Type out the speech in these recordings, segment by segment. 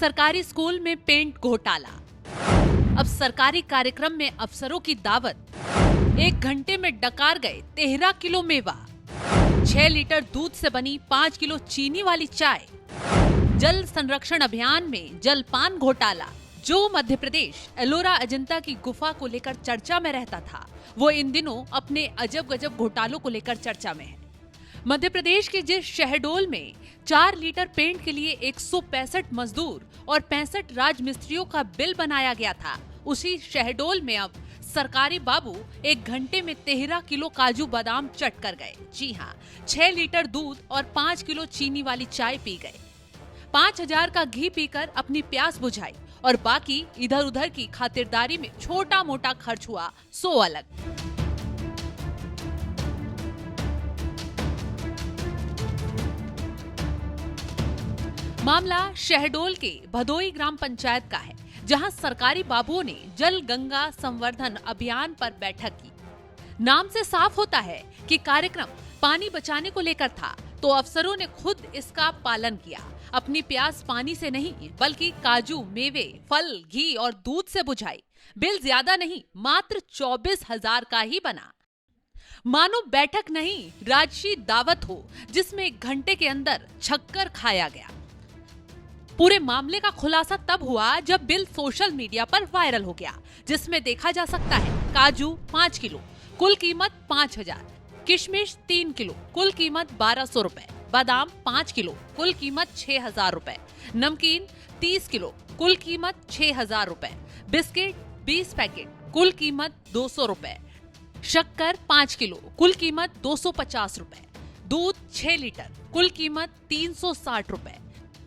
सरकारी स्कूल में पेंट घोटाला। अब सरकारी कार्यक्रम में अफसरों की दावत। 1 घंटे में डकार गए 13 किलो मेवा। 6 लीटर दूध से बनी 5 किलो चीनी वाली चाय। जल संरक्षण अभियान में जलपान घोटाला। जो मध्य प्रदेश एलोरा अजंता की गुफा को लेकर चर्चा में रहता था, वो इन दिनों अपने अजब गजब घोटालों को लेकर चर्चा में है। मध्य प्रदेश के जिस शहडोल में 4 लीटर पेंट के लिए 165 मजदूर और 65 राजमिस्त्रियों का बिल बनाया गया था, उसी शहडोल में अब सरकारी बाबू 1 घंटे में 13 किलो काजू बादाम चट कर गए। जी हाँ, 6 लीटर दूध और 5 किलो चीनी वाली चाय पी गए। 5000 का घी पीकर अपनी प्यास बुझाई और बाकी इधर उधर की खातिरदारी में छोटा मोटा खर्च हुआ सो अलग। मामला शहडोल के भदोई ग्राम पंचायत का है, जहां सरकारी बाबुओं ने जल गंगा संवर्धन अभियान पर बैठक की। नाम से साफ होता है कि कार्यक्रम पानी बचाने को लेकर था, तो अफसरों ने खुद इसका पालन किया। अपनी प्यास पानी से नहीं बल्कि काजू, मेवे, फल, घी और दूध से बुझाई। बिल ज्यादा नहीं, मात्र 24,000 का ही बना। मानो बैठक नहीं, राजसी दावत हो, जिसमें 1 घंटे के अंदर छक्कर खाया गया। पूरे मामले का खुलासा तब हुआ जब बिल सोशल मीडिया पर वायरल हो गया, जिसमें देखा जा सकता है काजू 5 किलो, कुल कीमत 5,000, किशमिश 3 किलो, कुल कीमत 1,200 रुपए, बादाम 5 किलो, कुल कीमत 6,000 रुपए, नमकीन 30 किलो, कुल कीमत 6,000 रुपए, बिस्किट 20 पैकेट, कुल कीमत 200 रुपए, शक्कर 5 किलो, कुल कीमत 250 रुपए, दूध 6 लीटर, कुल कीमत 360 रुपए।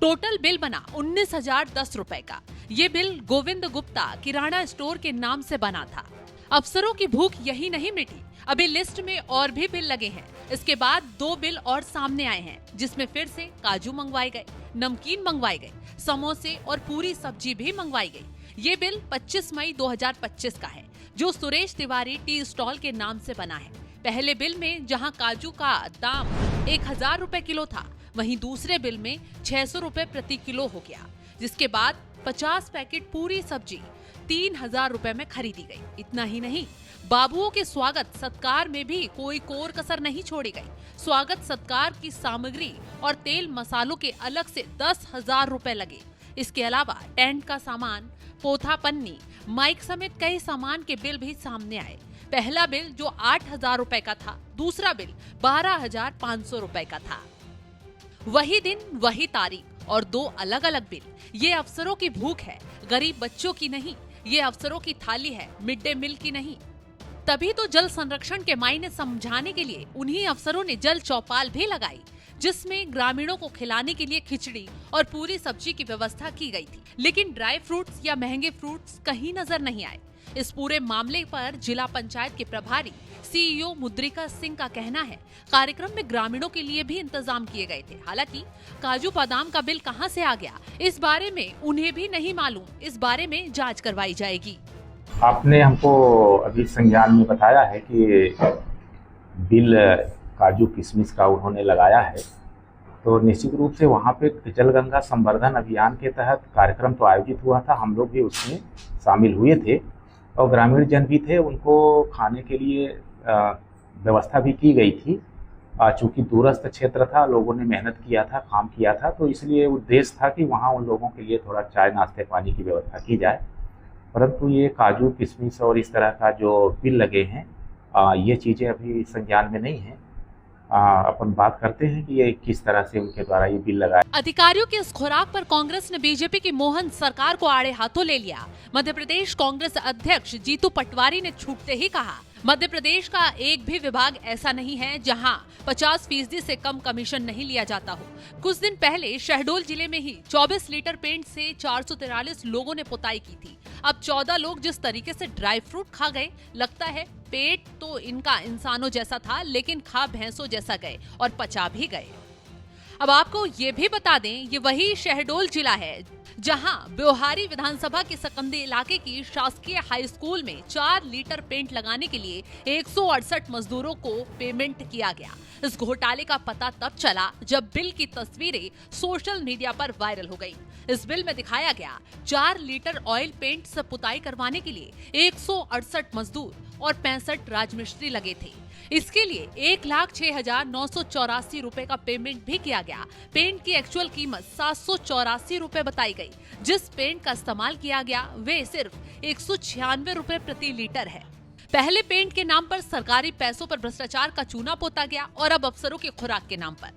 टोटल बिल बना 19,010 रुपए का। ये बिल गोविंद गुप्ता किराना स्टोर के नाम से बना था। अफसरों की भूख यही नहीं मिटी, अभी लिस्ट में और भी बिल लगे हैं। इसके बाद 2 बिल और सामने आए हैं, जिसमें फिर से काजू मंगवाए गए, नमकीन मंगवाए गए, समोसे और पूरी सब्जी भी मंगवाई गई। ये बिल 25 मई 2025 का है, जो सुरेश तिवारी टी स्टॉल के नाम से बना है। पहले बिल में जहां काजू का दाम 1,000 रुपए किलो था, वहीं दूसरे बिल में 600 रुपए प्रति किलो हो गया, जिसके बाद 50 पैकेट पूरी सब्जी 3,000 रुपए में खरीदी गई। इतना ही नहीं, बाबुओं के स्वागत सत्कार में भी कोई कोर कसर नहीं छोड़ी गई। स्वागत सत्कार की सामग्री और तेल मसालों के अलग से 10,000 रुपए लगे। इसके अलावा टेंट का सामान, पोथा पन्नी, माइक समेत कई सामान के बिल भी सामने आए। पहला बिल जो 8,000 रुपए का था, दूसरा बिल 12,500 रुपए का था। वही दिन, वही तारीख और 2 अलग अलग बिल। ये अफसरों की भूख है, गरीब बच्चों की नहीं। ये अफसरों की थाली है, मिड डे मील की नहीं। तभी तो जल संरक्षण के मायने समझाने के लिए उन्हीं अफसरों ने जल चौपाल भी लगाई, जिसमें ग्रामीणों को खिलाने के लिए खिचड़ी और पूरी सब्जी की व्यवस्था की गई थी। लेकिन ड्राई फ्रूट्स या महंगे फ्रूट्स कहीं नजर नहीं आए। इस पूरे मामले पर जिला पंचायत के प्रभारी सीईओ मुद्रिका सिंह का कहना है, कार्यक्रम में ग्रामीणों के लिए भी इंतजाम किए गए थे। हालांकि काजू बादाम का बिल कहां से आ गया, इस बारे में उन्हें भी नहीं मालूम। इस बारे में जांच करवाई जाएगी। आपने हमको अभी संज्ञान में बताया है कि बिल काजू किशमिश का उन्होंने लगाया है, तो निश्चित रूप से वहाँ पे जल गंगा संवर्धन अभियान के तहत कार्यक्रम तो आयोजित हुआ था। हम लोग भी उसमें शामिल हुए थे और ग्रामीण जन भी थे, उनको खाने के लिए व्यवस्था भी की गई थी। चूँकि दूरस्थ क्षेत्र था, लोगों ने मेहनत किया था, काम किया था, तो इसलिए उद्देश्य था कि वहाँ उन लोगों के लिए थोड़ा चाय नाश्ते पानी की व्यवस्था की जाए। परंतु ये काजू किशमिश और इस तरह का जो बिल लगे हैं, ये चीज़ें अभी संज्ञान में नहीं हैं। अपन बात करते हैं कि ये किस तरह से उनके द्वारा ये बिल लगाया। अधिकारियों के इस खुराक पर कांग्रेस ने बीजेपी की मोहन सरकार को आड़े हाथों ले लिया। मध्य प्रदेश कांग्रेस अध्यक्ष जीतू पटवारी ने छूटते ही कहा, मध्य प्रदेश का एक भी विभाग ऐसा नहीं है जहां 50% से कम कमीशन नहीं लिया जाता हो। कुछ दिन पहले शहडोल जिले में ही 24 लीटर पेंट से 443 लोगों ने पुताई की थी। अब 14 लोग जिस तरीके से ड्राई फ्रूट खा गए, लगता है पेट तो इनका इंसानों जैसा था, लेकिन खा भैंसों जैसा गए और पचा भी गए। अब आपको ये भी बता दें, ये वही शहडोल जिला है जहां ब्योहारी विधानसभा के सकंदी इलाके की शासकीय हाई स्कूल में 4 लीटर पेंट लगाने के लिए 168 मजदूरों को पेमेंट किया गया। इस घोटाले का पता तब चला जब बिल की तस्वीरें सोशल मीडिया पर वायरल हो गई। इस बिल में दिखाया गया 4 लीटर ऑयल पेंट से पुताई करवाने के लिए 168 मजदूर और 65 राजमिस्त्री लगे थे। इसके लिए 1,06,984 रुपए का पेमेंट भी किया गया। पेंट की एक्चुअल कीमत 784 रुपए बताई गई। जिस पेंट का इस्तेमाल किया गया वे सिर्फ 196 रुपए प्रति लीटर है। पहले पेंट के नाम पर सरकारी पैसों पर भ्रष्टाचार का चूना पोता गया और अब अफसरों की खुराक के नाम पर।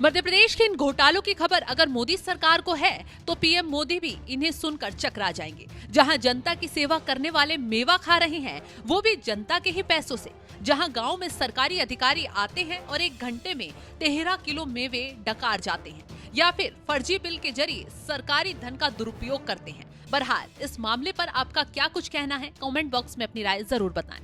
मध्य प्रदेश के इन घोटालों की खबर अगर मोदी सरकार को है तो पीएम मोदी भी इन्हें सुनकर चकरा जाएंगे। जहां जनता की सेवा करने वाले मेवा खा रहे हैं वो भी जनता के ही पैसों से। जहां गांव में सरकारी अधिकारी आते हैं और 1 घंटे में 13 किलो मेवे डकार जाते हैं या फिर फर्जी बिल के जरिए सरकारी धन का दुरुपयोग करते हैं। बहरहाल इस मामले पर आपका क्या कुछ कहना है, कमेंट बॉक्स में अपनी राय जरूर बताएं।